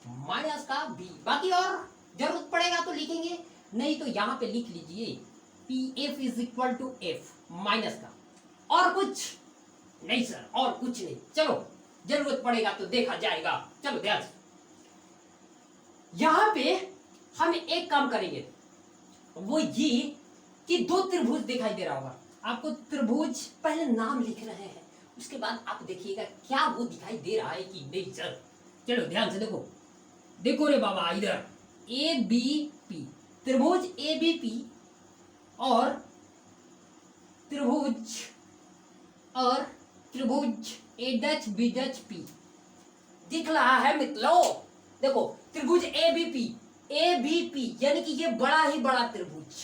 माइनस का बी। बाकी और जरूरत पड़ेगा तो लिखेंगे, नहीं तो यहां पे लिख लीजिए P F is equal to F minus का, और कुछ नहीं सर, और कुछ नहीं। चलो जरूरत पड़ेगा तो देखा जाएगा। चलो ध्यान से, यहां पे हम एक काम करेंगे, वो ये कि दो त्रिभुज दिखाई दे रहा होगा आपको। त्रिभुज पहले नाम लिख रहे हैं, उसके बाद आप देखिएगा क्या वो दिखाई दे रहा है कि नहीं सर। चलो ध्यान से देखो, देखो रे बाबा इधर, ए बी पी, त्रिभुज ए बी पी और त्रिभुज ए डच बी डच पी दिख रहा है मित्रों। देखो त्रिभुज ए बी पी यानी कि ये बड़ा ही बड़ा त्रिभुज,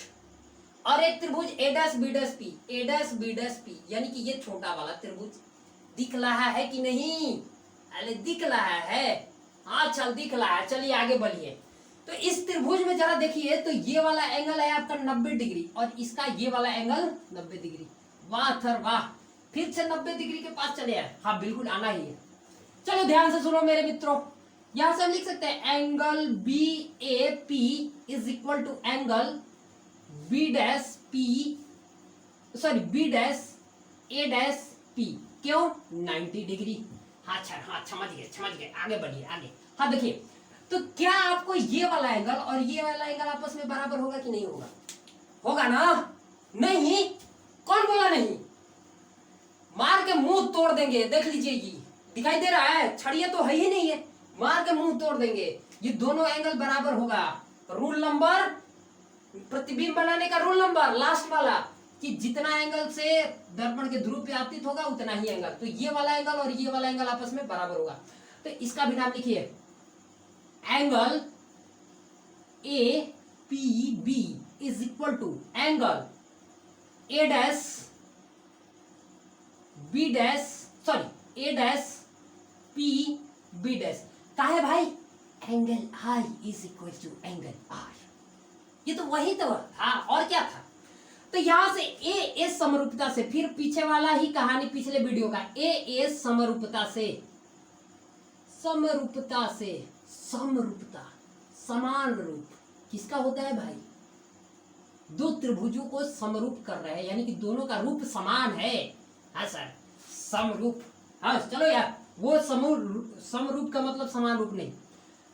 और एक त्रिभुज ए डैश बी डैश पी यानी कि ये छोटा वाला त्रिभुज दिख रहा है कि नहीं, अरे दिख रहा है, हाँ चल दिख रहा है। चलिए आगे बढ़िए। तो इस त्रिभुज में जरा देखिए, तो ये वाला एंगल है आपका 90 डिग्री और इसका ये वाला एंगल 90 डिग्री। वाह थर वाह, फिर से 90 डिग्री के पास चले आए। हाँ बिल्कुल आना ही है। चलो ध्यान से सुनो मेरे मित्रों, यहां से हम लिख सकते हैं angle B A P is equal to angle B dash P, sorry B dash A dash P. क्यों 90 डिग्री। हाँ अच्छा, हाँ समझ गए, आगे बढ़िए आगे। हाँ देखिए, तो क्या आपको ये वाला एंगल और ये वाला एंगल आपस में बराबर होगा कि नहीं होगा, होगा ना, नहीं, कौन बोला नहीं, मार के मुंह तोड़ देंगे। देख लीजिए ये दिखाई दे रहा है, छड़िया तो है ही नहीं है, मार के मुंह तोड़ देंगे। ये दोनों एंगल बराबर होगा। रूल नंबर, प्रतिबिंब बनाने का रूल नंबर लास्ट वाला, कि जितना एंगल से दर्पण के ध्रुव पे आपतित होगा उतना ही एंगल, तो ये वाला एंगल और ये वाला एंगल आपस में बराबर होगा। तो इसका भी नाम लिखिए, angle A P B is equal to angle A dash B dash, sorry A dash P B dash. क्या है भाई, angle I is equal to angle R. ये तो वही तो था, और क्या था। तो यहां से ए समरूपता से, फिर पीछे वाला ही कहानी पिछले वीडियो का, ए समरूपता से, समरूपता समान रूप किसका होता है भाई, दो त्रिभुजों को समरूप कर रहे हैं, यानी कि दोनों का रूप समान है। हाँ सर, समरूप। हाँ चलो यार, वो समरूप का मतलब समान रूप नहीं।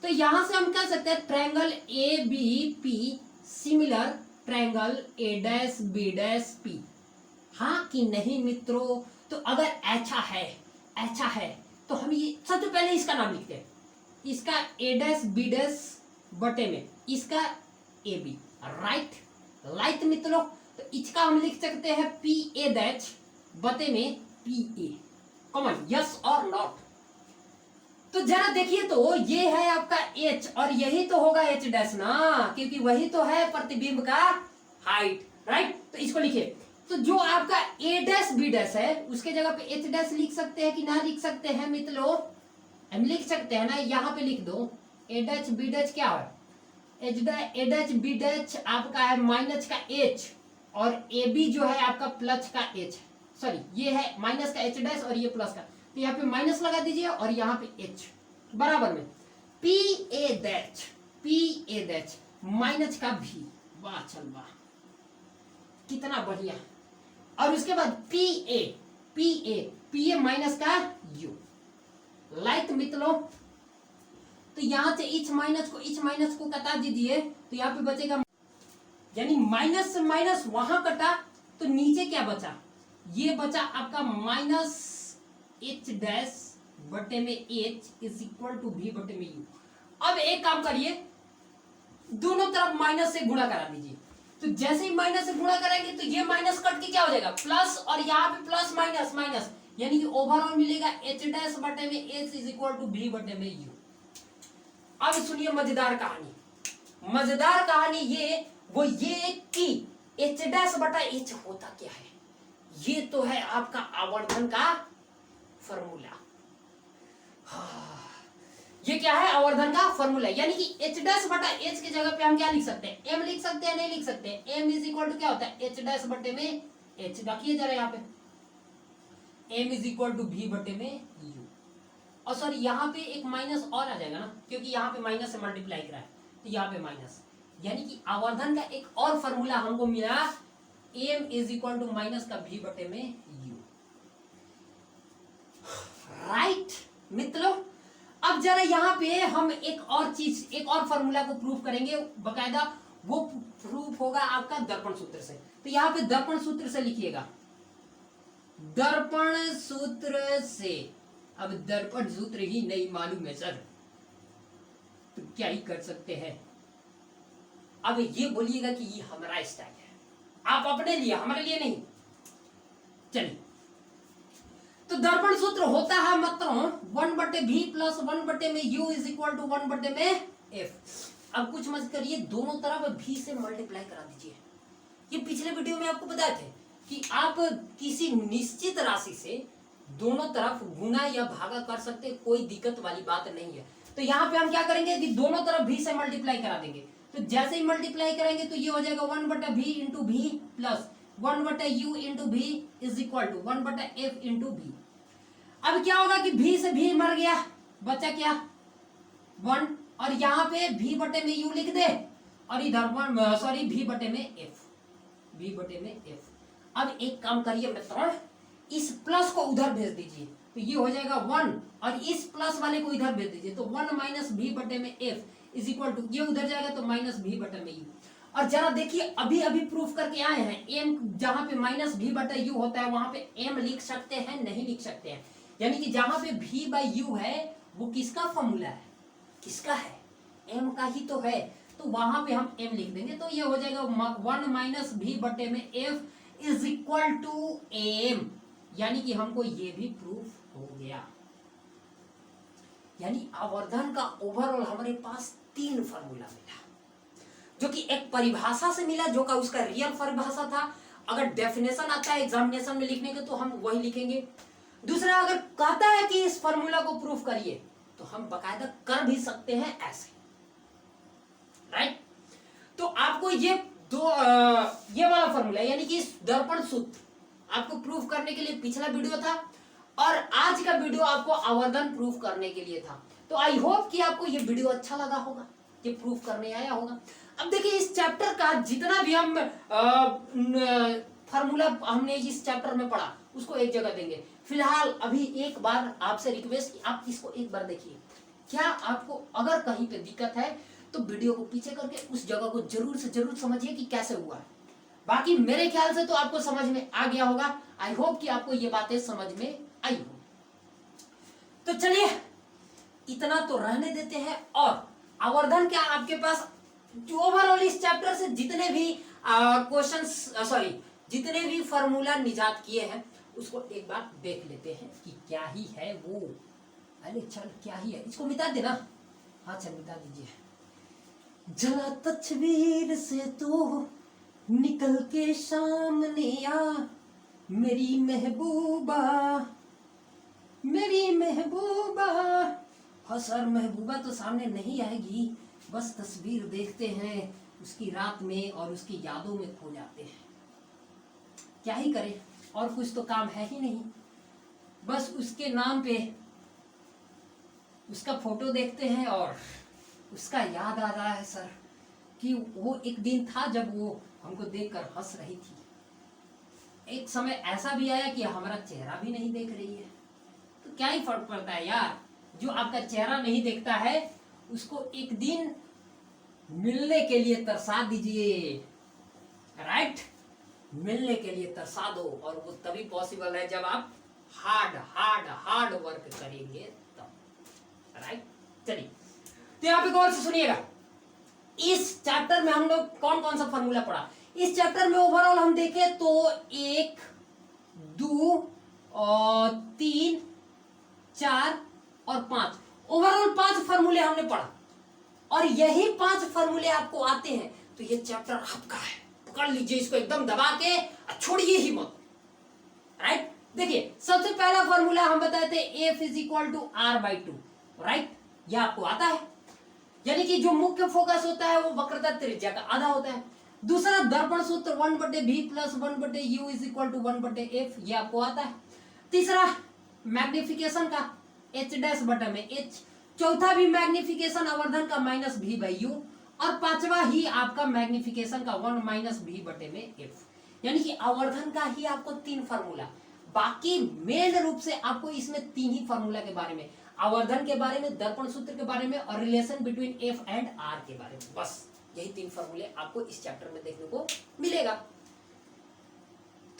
तो यहां से हम कह सकते हैं triangle A B P similar triangle A dash B dash P. हाँ कि नहीं मित्रों। तो अगर ऐसा है तो हम ये सबसे पहले इसका नाम लिखते हैं, इसका ए डैश बी डैश बटे में इसका ए बी, राइट मित्रों। तो इसका हम लिख सकते हैं पी ए डैश बटे में पी ए, कॉमन, यस और नॉट। तो जरा देखिए, तो ये है आपका H और यही तो होगा H डैश ना, क्योंकि वही तो है प्रतिबिंब का हाइट, राइट। तो इसको लिखिए, तो जो आपका A डैश B डैश है उसके जगह पे H डैश लिख सकते हैं कि ना लिख सकते हैं मित्रों, हम लिख सकते हैं ना, यहाँ पे लिख दो A डैश B डैश क्या है, A डैश B डैश आपका है माइनस का H और AB जो है आपका प्लस का H, सॉरी ये है माइनस का H डैश और ये प्लस का, तो यहाँ पे माइनस लगा दीजिए और यहाँ पे H बराबर में पी ए डैश माइनस का भी। वाह चल वाह, कितना बढ़िया। और उसके बाद पी ए माइनस का U, लाइक मित्रों। तो यहां से इच माइनस को कटा दीजिए, तो यहाँ पे बचेगा यानी माइनस से माइनस वहां कटा तो नीचे क्या बचा, ये बचा आपका माइनस एच डैश बटे में एच इज इक्वल टू भी बटे में यू। अब एक काम करिए, दोनों तरफ माइनस से गुणा करा दीजिए। तो जैसे ही माइनस से गुणा करेंगे तो ये माइनस कट के क्या हो जाएगा प्लस, और यहाँ पे प्लस माइनस माइनस, यानी कि ओवरऑल मिलेगा एच डैश बटे में एच इज इक्वल टू भी बटे में यू। अब सुनिए मजेदार कहानी, मजेदार कहानी ये कि एच डैश बटा एच होता क्या है, ये तो है आपका आवर्धन का फॉर्मूला। ये क्या है, आवर्धन का फॉर्मूला, यानी कि एच डैश बटा एच की जगह पे हम क्या लिख सकते हैं, एम लिख सकते हैं, नहीं लिख सकते हैं। एम इज इक्वल टू क्या होता है, एच डैश बटे में एच, रखिए जरा यहाँ पे एम इज इक्वल टू भी बटे में यू। और सॉरी यहाँ पे एक माइनस और आ जाएगा ना, क्योंकि यहाँ पे माइनस से मल्टीप्लाई करा है तो यहाँ पे माइनस, यानी कि आवर्धन का एक और फॉर्मूला हमको मिला, M is equal to minus का भी बटे में यू। राइट मित्रों, अब जरा यहाँ पे हम एक और चीज, एक और फॉर्मूला को प्रूव करेंगे बकायदा, वो प्रूफ होगा आपका दर्पण सूत्र से। तो यहाँ पे दर्पण सूत्र से लिखिएगा, दर्पण सूत्र से। अब दर्पण सूत्र ही नहीं मालूम है सर, तो क्या ही कर सकते हैं। अब ये बोलिएगा कि ये हमारा स्टाइल है, आप अपने लिए, हमारे लिए नहीं। चलिए, तो दर्पण सूत्र होता है मतलब 1 बटे भी प्लस 1 बटे में यू इज इक्वल टू 1 बटे में एफ। अब कुछ मत करिए, दोनों तरफ भी से मल्टीप्लाई करा दीजिए। ये पिछले वीडियो में आपको बताए थे कि आप किसी निश्चित राशि से दोनों तरफ गुना या भागा कर सकते, कोई दिक्कत वाली बात नहीं है। तो यहाँ पे हम क्या करेंगे कि दोनों तरफ भी से मल्टीप्लाई करा देंगे। तो जैसे ही मल्टीप्लाई करेंगे तो ये हो जाएगा 1 बटा भी इंटू भी प्लस 1 बटा यू इंटू भी इज इक्वल टू 1 बटा एफ इंटू भी। अब क्या होगा कि भी से भी मर गया, बचा क्या 1, और यहाँ पे भी बटे में यू लिख दे, और इधर सॉरी भी बटे में एफ, भी बटे में एफ। अब एक काम करिए मित्रों, इस प्लस को उधर भेज दीजिए तो ये हो जाएगा 1, और इस प्लस वाले को इधर भेज दीजिए तो 1 माइनस भी बटे में एफ इज इक्वल टू, ये उधर जाएगा तो माइनस भी बटे में यू। और जरा देखिए, अभी अभी प्रूफ करके आए हैं, एम जहां पे माइनस भी बटे यू होता है वहां पे एम लिख सकते हैं, नहीं लिख सकते हैं। यानी कि जहां पे भी बाई यू है वो किसका फॉर्मूला है, किसका है, एम का ही तो है। तो वहां पे हम एम लिख देंगे तो ये हो जाएगा 1 माइनस भी बटे में F is equal to M. यानी कि हमको ये भी प्रूफ हो गया। यानी आवर्धन का ओवरऑल हमारे पास 3 फार्मूला मिला, जो कि एक परिभाषा से मिला, जो का उसका रियल परिभाषा था। अगर डेफिनेशन आता है एग्जामिनेशन में लिखने के तो हम वही लिखेंगे। दूसरा, अगर कहता है कि इस फार्मूला को प्रूफ करिए तो हम बकायदा कर भी सकते हैं ऐसे, राइट। तो आपको ये ये वाला फार्मूला यानी कि दर्पण सूत्र आपको प्रूफ करने के लिए पिछला वीडियो था, और आज का वीडियो आपको आवर्धन प्रूफ करने के लिए था। तो आई होप कि आपको ये वीडियो अच्छा लगा होगा, ये प्रूफ करने आया होगा। अब देखिए, इस चैप्टर का जितना भी हम फार्मूला हमने इस चैप्टर में पढ़ा उसको एक जगह देंगे। फिलहाल अभी एक बार आपसे रिक्वेस्ट कि आप इसको एक बार देखिए। क्या आपको अगर कहीं पे दिक्कत है तो वीडियो को पीछे करके उस जगह को जरूर से जरूर समझिए कि कैसे हुआ है। बाकी मेरे ख्याल से तो आपको समझ में आ गया होगा। आई होप कि आपको ये बातें समझ में आई हो। तो चलिए, इतना तो रहने देते हैं, और आवर्धन क्या आपके पास ओवरऑल इस चैप्टर से जितने भी क्वेश्चंस जितने भी फार्मूला निजात किए हैं उसको एक बार देख लेते हैं कि क्या ही है वो। अरे चल, क्या ही है, इसको मिटा देना। हाँ चल, मिटा दीजिए। जरा तस्वीर से तो निकल के सामने आ, मेरी महबूबा, मेरी महबूबा। हाँ सर, महबूबा तो सामने नहीं आएगी, बस तस्वीर देखते हैं उसकी रात में और उसकी यादों में खो जाते हैं। क्या ही करें, और कुछ तो काम है ही नहीं। बस उसके नाम पे उसका फोटो देखते हैं और उसका याद आ रहा है सर कि वो एक दिन था जब वो हमको देखकर हंस रही थी। एक समय ऐसा भी आया कि हमारा चेहरा भी नहीं देख रही है। तो क्या ही फर्क पड़ता है यार, जो आपका चेहरा नहीं देखता है उसको एक दिन मिलने के लिए तरसा दीजिए। राइट, मिलने के लिए तरसा दो, और वो तभी पॉसिबल है जब आप हार्ड हार्ड हार्ड वर्क करेंगे तब, राइट। चलिए, तो यहाँ पे गौर से सुनिएगा, इस चैप्टर में हम लोग कौन कौन सा फॉर्मूला पढ़ा। इस चैप्टर में ओवरऑल हम देखें तो 1 2 और 3 4 और 5, ओवरऑल 5 फॉर्मूले हमने पढ़ा, और यही 5 फॉर्मूले आपको आते हैं तो ये चैप्टर आपका है। पकड़ लीजिए इसको एकदम दबा के, छोड़िए ही मत, राइट। देखिए, सबसे पहला फॉर्मूला हम बताए थे F = R/2, राइट, यह आपको आता है, यानी कि जो मुख्य फोकस होता है वो वक्रता त्रिज्या का आधा होता है। दूसरा दर्पण सूत्र 1/v + 1/u = 1/f, ये आपको आता है। तीसरा मैग्निफिकेशन का h'/h। चौथा भी मैग्निफिकेशन आवर्धन का -v/u, और पांचवा ही आपका मैग्निफिकेशन का 1 - v/f, यानी कि आवर्धन का ही आपको 3 फार्मूला। बाकी मेन रूप से आपको इसमें 3 ही फार्मूला के बारे में, आवर्धन के बारे में, दर्पण सूत्र के बारे में, और relation between F and R के बारे में, बस यही 3 फार्मूले आपको इस चैप्टर में देखने को मिलेगा।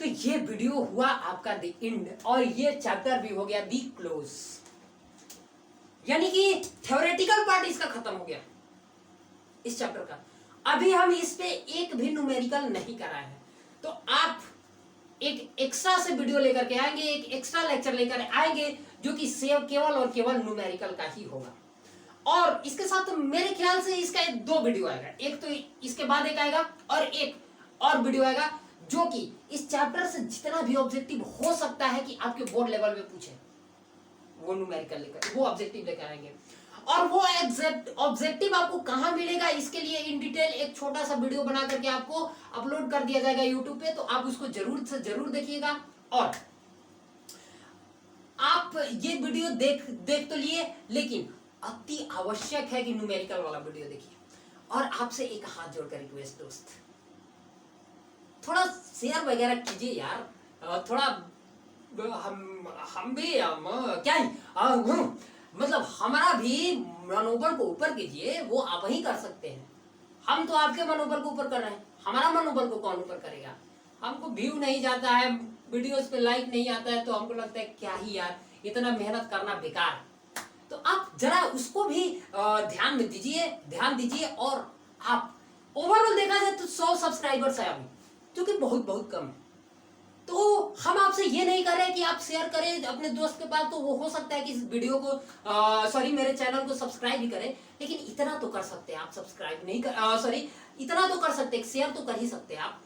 तो ये वीडियो हुआ आपका द एंड, और ये चैप्टर भी हो गया दी क्लोज, यानी कि थ्योरेटिकल पार्ट इसका खत्म हो गया इस चैप्टर का। अभी हम इस पे एक भी न्यूमेरिकल नहीं कराए हैं, तो आप एक एक्स्ट्रा से वीडियो लेकर के आएंगे, एक एक्स्ट्रा लेक्चर लेकर आएंगे जो कि केवल और केवल न्यूमेरिकल का ही होगा। और इसके साथ मेरे ख्याल से इसका 2 वीडियो आएगा, एक तो इसके बाद एक आएगा, और एक और वीडियो आएगा जो कि इस चैप्टर से जितना भी ऑब्जेक्टिव हो सकता है कि आपके बोर्ड लेवल में पूछे, वो न्यूमेरिकल लेकर, वो ऑब्जेक्टिव लेकर आएंगे। और वो ऑब्जेक्टिव आपको कहां मिलेगा, इसके लिए इन डिटेल एक छोटा सा वीडियो बना करके आपको अपलोड कर दिया जाएगा यूट्यूब पे, तो आप उसको जरूर से जरूर देखिएगा। और आप ये वीडियो देख तो लिए, लेकिन अति आवश्यक है कि न्यूमेरिकल वाला वीडियो देखिए। और आपसे एक हाथ जोड़कर रिक्वेस्ट दोस्त, थोड़ा शेयर वगैरह कीजिए यार, थोड़ा हम भी क्या ही मतलब हमारा भी मनोबल को ऊपर कीजिए, वो आप ही कर सकते हैं। हम तो आपके मनोबल को ऊपर कर रहे हैं, हमारा मनोबल को कौन ऊपर करेगा। हमको व्यू नहीं जाता है, वीडियोस पे लाइक नहीं आता है, तो हमको लगता है क्या ही यार, इतना मेहनत करना बेकार। तो आप जरा उसको भी ध्यान दीजिए। और आप ओवरऑल देखा जाए तो 100 सब्सक्राइबर्स है अभी, जो कि बहुत कम है। तो हम आपसे ये नहीं कर रहे कि आप शेयर करें अपने दोस्त के पास, तो वो हो सकता है कि इस वीडियो को मेरे चैनल को सब्सक्राइब भी करें, लेकिन इतना तो कर सकते हैं आप, सब्सक्राइब नहीं कर इतना तो कर सकते हैं, शेयर तो कर ही सकते हैं आप,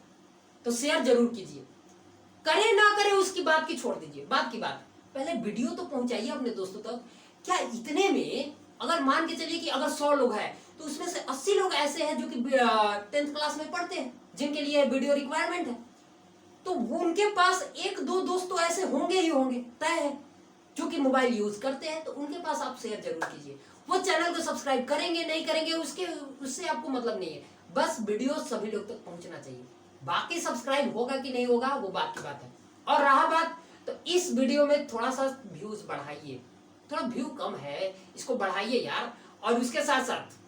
तो शेयर जरूर कीजिए। करे ना करे उसकी बात की छोड़ दीजिए, बात की बात, पहले वीडियो तो पहुंचाइए अपने दोस्तों तक। क्या इतने में अगर मान के चलिए कि अगर 100 लोग हैं, तो उसमें से 80 लोग ऐसे हैं जो कि 10th क्लास में पढ़ते हैं, जिनके लिए वीडियो रिक्वायरमेंट है, तो वो उनके पास 1-2 दोस्त तो ऐसे होंगे ही होंगे, तय है, जो कि मोबाइल यूज करते हैं, तो उनके पास आप शेयर जरूर कीजिए। वो चैनल को सब्सक्राइब करेंगे नहीं करेंगे उससे आपको मतलब नहीं है, बस वीडियो सभी लोग तक पहुंचना चाहिए। बाकी सब्सक्राइब होगा कि नहीं होगा वो बात की बात है। और रहा बात, तो इस वीडियो में थोड़ा सा व्यूज बढ़ाइए, थोड़ा व्यू कम है, इसको बढ़ाइए यार। और उसके साथ साथ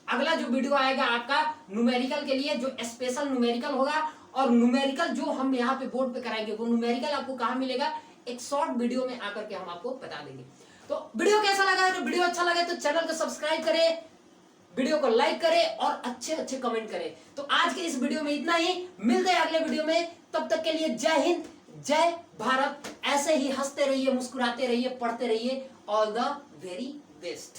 अगला जो वीडियो आएगा आपका न्यूमेरिकल के लिए, जो स्पेशल न्यूमेरिकल होगा, और न्यूमेरिकल जो हम यहाँ पे बोर्ड पे कराएंगे, वो न्यूमेरिकल आपको कहाँ मिलेगा, एक शॉर्ट वीडियो में आकर के हम आपको बता देंगे। तो वीडियो कैसा लगा, तो वीडियो अच्छा लगे तो चैनल को सब्सक्राइब करें, वीडियो को लाइक करें और अच्छे कमेंट करें। तो आज के इस वीडियो में इतना ही, मिलते हैं अगले वीडियो में, तब तक के लिए जय हिंद, जय भारत। ऐसे ही हंसते रहिए, मुस्कुराते रहिए, पढ़ते रहिए। All the very best.